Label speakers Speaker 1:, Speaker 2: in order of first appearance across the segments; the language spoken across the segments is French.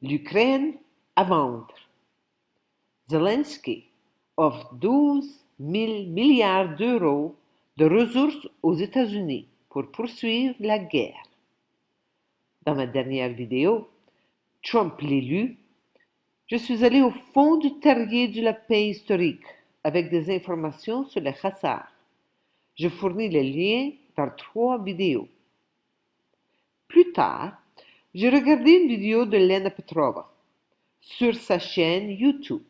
Speaker 1: L'Ukraine à vendre. Zelensky offre 12 000 milliards d'euros de ressources aux États-Unis pour poursuivre la guerre. Dans ma dernière vidéo, Trump l'élu, je suis allé au fond du terrier de la paix historique avec des informations sur les Khazzars. Je fournis les liens vers 3 vidéos. Plus tard, j'ai regardé une vidéo de Lena Petrova sur sa chaîne YouTube,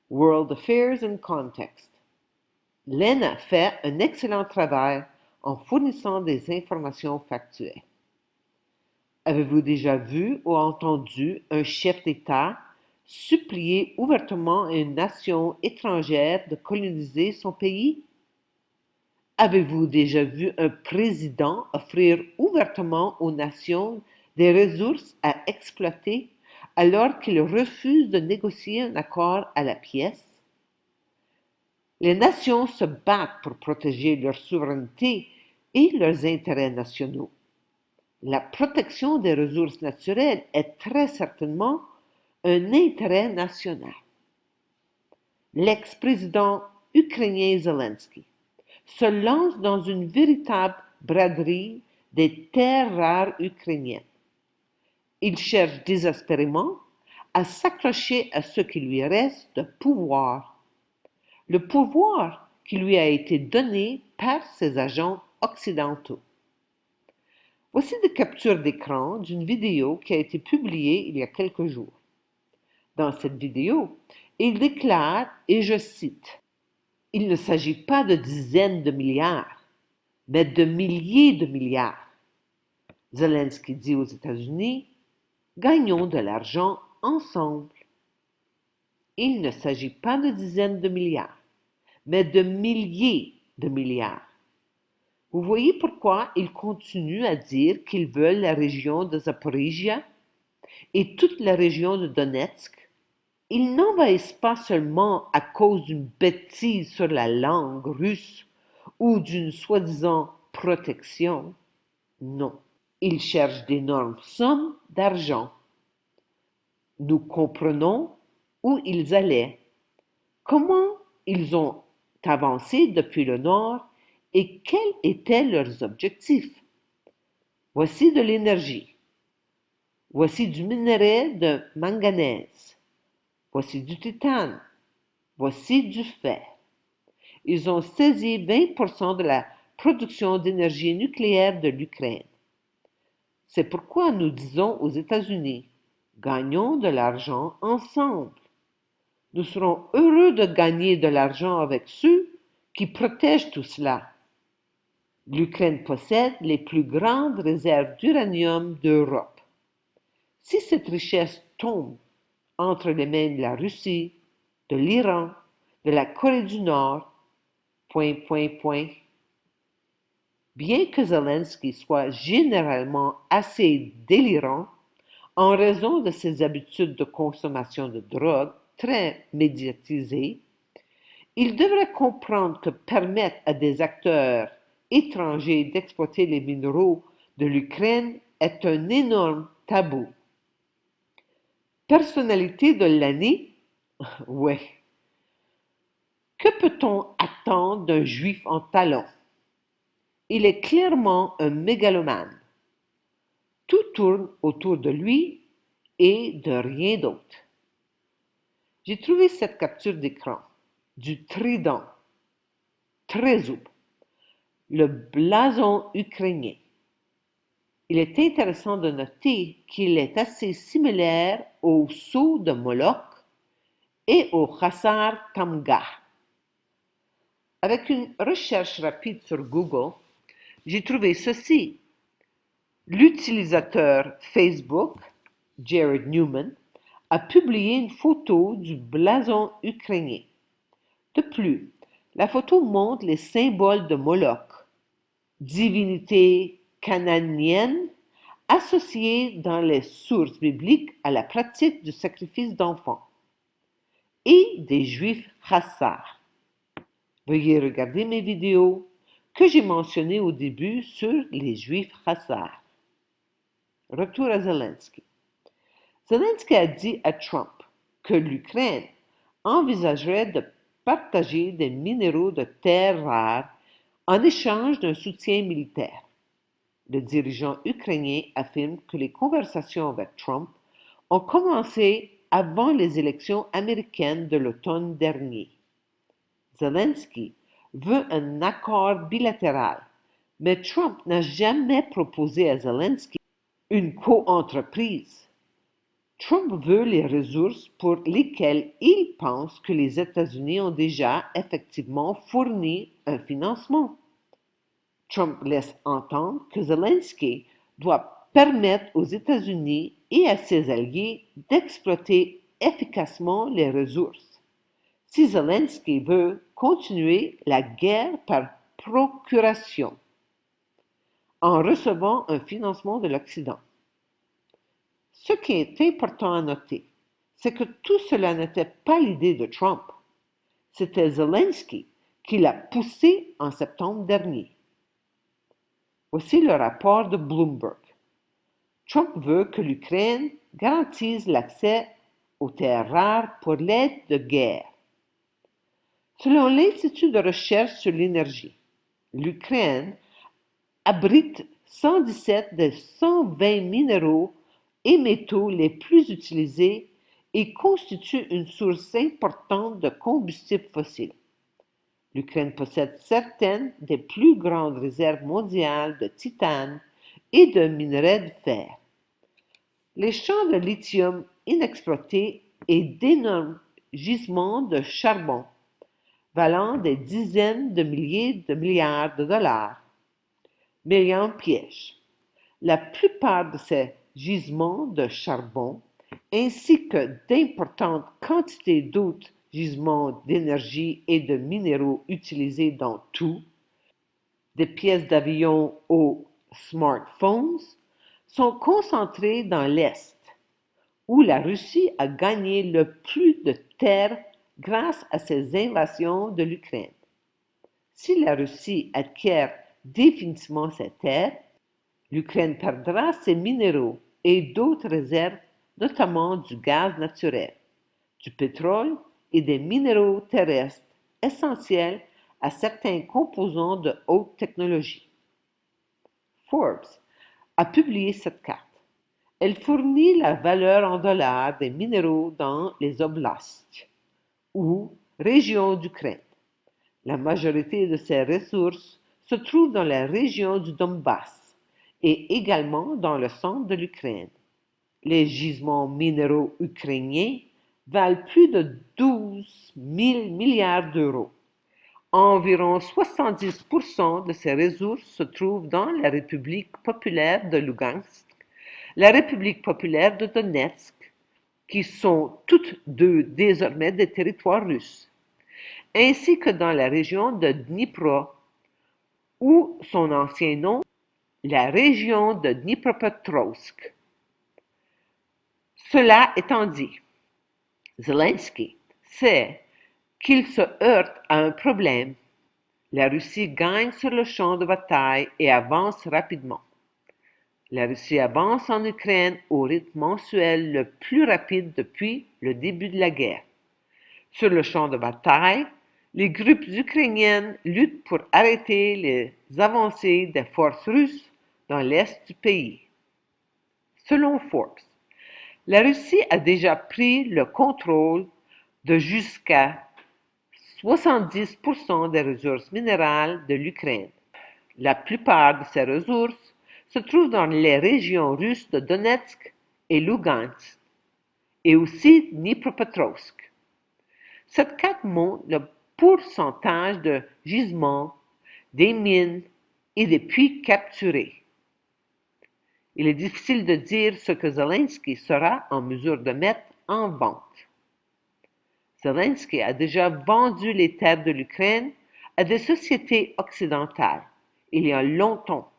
Speaker 1: World Affairs in Context. Lena fait un excellent travail en fournissant des informations factuelles. Avez-vous déjà vu ou entendu un chef d'État supplier ouvertement à une nation étrangère de coloniser son pays? Avez-vous déjà vu un président offrir ouvertement aux nations des ressources à exploiter alors qu'il refuse de négocier un accord à la pièce? Les nations se battent pour protéger leur souveraineté et leurs intérêts nationaux. La protection des ressources naturelles est très certainement un intérêt national. L'ex-président ukrainien Zelensky se lance dans une véritable braderie des terres rares ukrainiennes. Il cherche désespérément à s'accrocher à ce qui lui reste de pouvoir. Le pouvoir qui lui a été donné par ses agents occidentaux. Voici des captures d'écran d'une vidéo qui a été publiée il y a quelques jours. Dans cette vidéo, il déclare, et je cite, « Il ne s'agit pas de dizaines de milliards, mais de milliers de milliards. » Zelensky dit aux États-Unis, « Gagnons de l'argent ensemble. » Il ne s'agit pas de dizaines de milliards, mais de milliers de milliards. Vous voyez pourquoi ils continuent à dire qu'ils veulent la région de Zaporizhia et toute la région de Donetsk. Ils n'envahissent pas seulement à cause d'une bêtise sur la langue russe ou d'une soi-disant protection. Non, ils cherchent d'énormes sommes d'argent. Nous comprenons où ils allaient, comment ils ont avancé depuis le nord et quels étaient leurs objectifs. Voici de l'énergie. Voici du minerai de manganèse. Voici du titane. Voici du fer. Ils ont saisi 20% de la production d'énergie nucléaire de l'Ukraine. C'est pourquoi nous disons aux États-Unis, gagnons de l'argent ensemble. Nous serons heureux de gagner de l'argent avec ceux qui protègent tout cela. L'Ukraine possède les plus grandes réserves d'uranium d'Europe. Si cette richesse tombe entre les mains de la Russie, de l'Iran, de la Corée du Nord, bien que Zelensky soit généralement assez délirant en raison de ses habitudes de consommation de drogue très médiatisées, il devrait comprendre que permettre à des acteurs étrangers d'exploiter les minéraux de l'Ukraine est un énorme tabou. Personnalité de l'année? Ouais. Que peut-on attendre d'un juif en talons? Il est clairement un mégalomane. Tout tourne autour de lui et de rien d'autre. J'ai trouvé cette capture d'écran du trident, trésub, le blason ukrainien. Il est intéressant de noter qu'il est assez similaire au sceau de Moloch et au Khazzar Tamgah. Avec une recherche rapide sur Google, j'ai trouvé ceci. L'utilisateur Facebook, Jared Newman, a publié une photo du blason ukrainien. De plus, la photo montre les symboles de Moloch, divinité cananéenne associée dans les sources bibliques à la pratique du sacrifice d'enfants, et des juifs Khazzars. Veuillez regarder mes vidéos que j'ai mentionnées au début sur les juifs Khazzars. Retour à Zelensky. Zelensky a dit à Trump que l'Ukraine envisagerait de partager des minéraux de terres rares en échange d'un soutien militaire. Le dirigeant ukrainien affirme que les conversations avec Trump ont commencé avant les élections américaines de l'automne dernier. Zelensky veut un accord bilatéral, mais Trump n'a jamais proposé à Zelensky une co-entreprise. Trump veut les ressources pour lesquelles il pense que les États-Unis ont déjà effectivement fourni un financement. Trump laisse entendre que Zelensky doit permettre aux États-Unis et à ses alliés d'exploiter efficacement les ressources. Si Zelensky veut continuer la guerre par procuration en recevant un financement de l'Occident. Ce qui est important à noter, c'est que tout cela n'était pas l'idée de Trump. C'était Zelensky qui l'a poussé en septembre dernier. Voici le rapport de Bloomberg. Trump veut que l'Ukraine garantisse l'accès aux terres rares pour l'aide de guerre. Selon l'Institut de recherche sur l'énergie, l'Ukraine abrite 117 des 120 minéraux et métaux les plus utilisés et constitue une source importante de combustibles fossiles. L'Ukraine possède certaines des plus grandes réserves mondiales de titane et de minerais de fer. Les champs de lithium inexploités et d'énormes gisements de charbon, valant des dizaines de milliers de milliards de dollars, mais en piège. La plupart de ces gisements de charbon, ainsi que d'importantes quantités d'autres gisements d'énergie et de minéraux utilisés dans tout, des pièces d'avion aux smartphones, sont concentrés dans l'Est, où la Russie a gagné le plus de terres grâce à ses invasions de l'Ukraine. Si la Russie acquiert définitivement ces terres, l'Ukraine perdra ses minéraux et d'autres réserves, notamment du gaz naturel, du pétrole et des minéraux terrestres essentiels à certains composants de haute technologie. Forbes a publié cette carte. Elle fournit la valeur en dollars des minéraux dans les oblasts, ou régions d'Ukraine. La majorité de ces ressources se trouve dans la région du Donbass et également dans le centre de l'Ukraine. Les gisements minéraux ukrainiens valent plus de 12 000 milliards d'euros. Environ 70% de ces ressources se trouvent dans la République populaire de Lugansk, la République populaire de Donetsk, qui sont toutes deux désormais des territoires russes, ainsi que dans la région de Dnipro, ou son ancien nom, la région de Dnipropetrovsk. Cela étant dit, Zelensky sait qu'il se heurte à un problème. La Russie gagne sur le champ de bataille et avance rapidement. La Russie avance en Ukraine au rythme mensuel le plus rapide depuis le début de la guerre. Sur le champ de bataille, les groupes ukrainiens luttent pour arrêter les avancées des forces russes dans l'est du pays. Selon Forbes, la Russie a déjà pris le contrôle de jusqu'à 70% des ressources minérales de l'Ukraine. La plupart de ces ressources se trouvent dans les régions russes de Donetsk et Lugansk, et aussi Dnipropetrovsk. Cette carte montre le pourcentage de gisements, des mines et des puits capturés. Il est difficile de dire ce que Zelensky sera en mesure de mettre en vente. Zelensky a déjà vendu les terres de l'Ukraine à des sociétés occidentales il y a longtemps.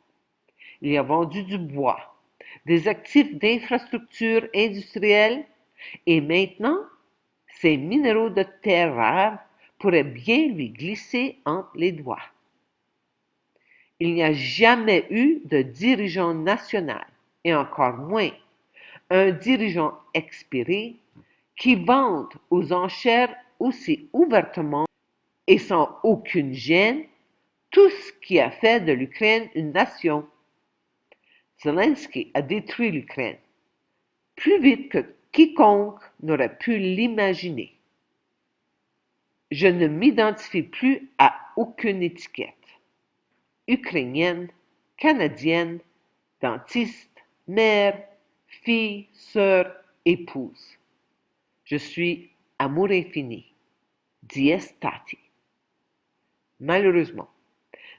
Speaker 1: Il a vendu du bois, des actifs d'infrastructures industrielles et maintenant, ces minéraux de terres rares pourraient bien lui glisser entre les doigts. Il n'y a jamais eu de dirigeant national, et encore moins un dirigeant expiré qui vante aux enchères aussi ouvertement et sans aucune gêne tout ce qui a fait de l'Ukraine une nation. Zelensky a détruit l'Ukraine plus vite que quiconque n'aurait pu l'imaginer. Je ne m'identifie plus à aucune étiquette. Ukrainienne, canadienne, dentiste, mère, fille, sœur, épouse. Je suis amour infini, dies tati. Malheureusement,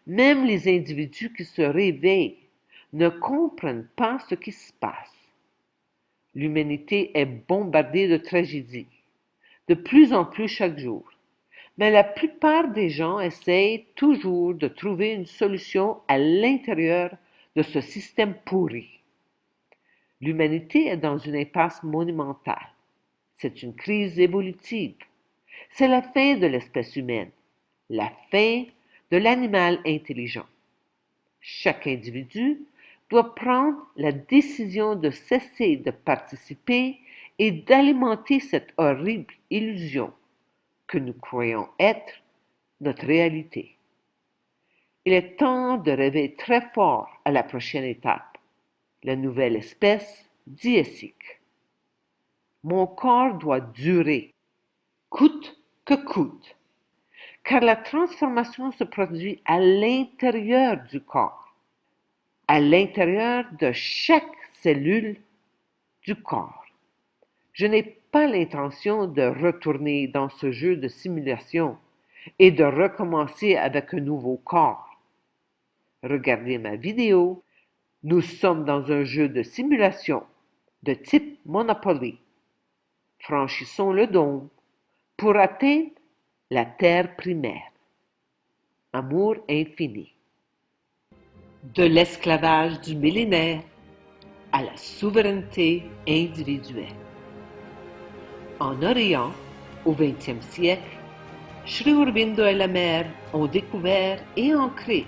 Speaker 1: même les individus qui se réveillent ne comprennent pas ce qui se passe. L'humanité est bombardée de tragédies, de plus en plus chaque jour. Mais la plupart des gens essayent toujours de trouver une solution à l'intérieur de ce système pourri. L'humanité est dans une impasse monumentale. C'est une crise évolutive. C'est la fin de l'espèce humaine, la fin de l'animal intelligent. Chaque individu doit prendre la décision de cesser de participer et d'alimenter cette horrible illusion que nous croyons être notre réalité. Il est temps de rêver très fort à la prochaine étape, la nouvelle espèce diésique. Mon corps doit durer, coûte que coûte, car la transformation se produit à l'intérieur du corps, à l'intérieur de chaque cellule du corps. Je n'ai pas l'intention de retourner dans ce jeu de simulation et de recommencer avec un nouveau corps. Regardez ma vidéo. Nous sommes dans un jeu de simulation de type Monopoly. Franchissons le dôme pour atteindre la terre primaire. Amour infini. De l'esclavage du millénaire à la souveraineté individuelle. En Orient, au XXe siècle, Sri Aurobindo et la mère ont découvert et ancré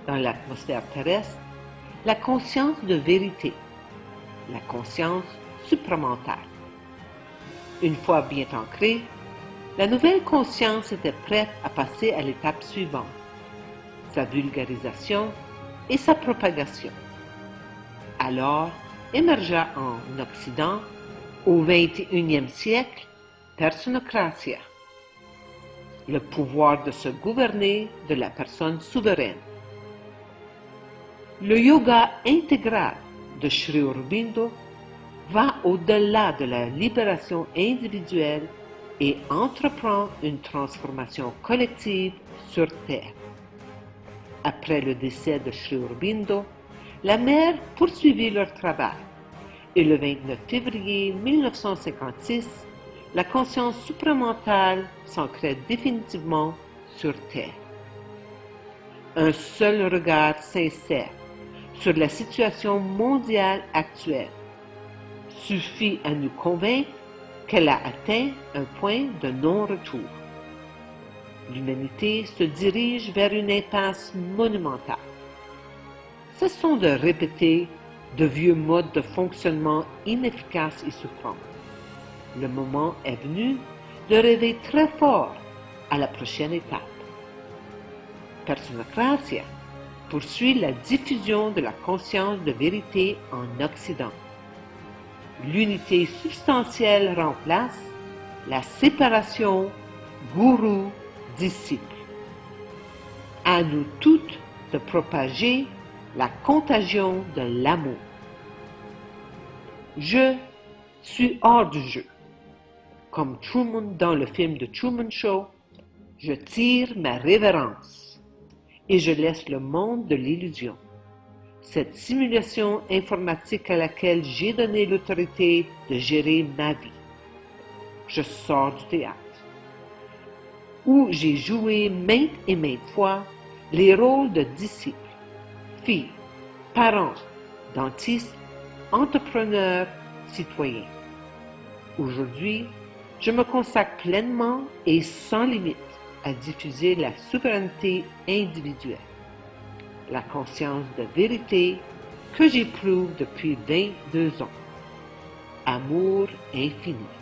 Speaker 1: dans l'atmosphère terrestre la conscience de vérité, la conscience supramentale. Une fois bien ancrée, la nouvelle conscience était prête à passer à l'étape suivante, sa vulgarisation et sa propagation. Alors émergea en Occident, au XXIe siècle, Personocratia, le pouvoir de se gouverner de la personne souveraine. Le yoga intégral de Sri Aurobindo va au-delà de la libération individuelle et entreprend une transformation collective sur Terre. Après le décès de Sri Aurobindo, la mère poursuivit leur travail et le 29 février 1956, la conscience supramentale s'ancrait définitivement sur Terre. Un seul regard sincère sur la situation mondiale actuelle suffit à nous convaincre qu'elle a atteint un point de non-retour. L'humanité se dirige vers une impasse monumentale. Cessons de répéter de vieux modes de fonctionnement inefficaces et souffrants. Le moment est venu de rêver très fort à la prochaine étape. Personocratia poursuit la diffusion de la conscience de vérité en Occident. L'unité substantielle remplace la séparation gourou-disciple. À nous toutes de propager la contagion de l'amour. Je suis hors du jeu. Comme Truman dans le film The Truman Show, je tire ma révérence et je laisse le monde de l'illusion, cette simulation informatique à laquelle j'ai donné l'autorité de gérer ma vie. Je sors du théâtre, où j'ai joué maintes et maintes fois les rôles de disciple, fille, parent, dentiste, entrepreneur, citoyen. Aujourd'hui, je me consacre pleinement et sans limite à diffuser la souveraineté individuelle, la conscience de vérité que j'éprouve depuis 22 ans. Amour infini.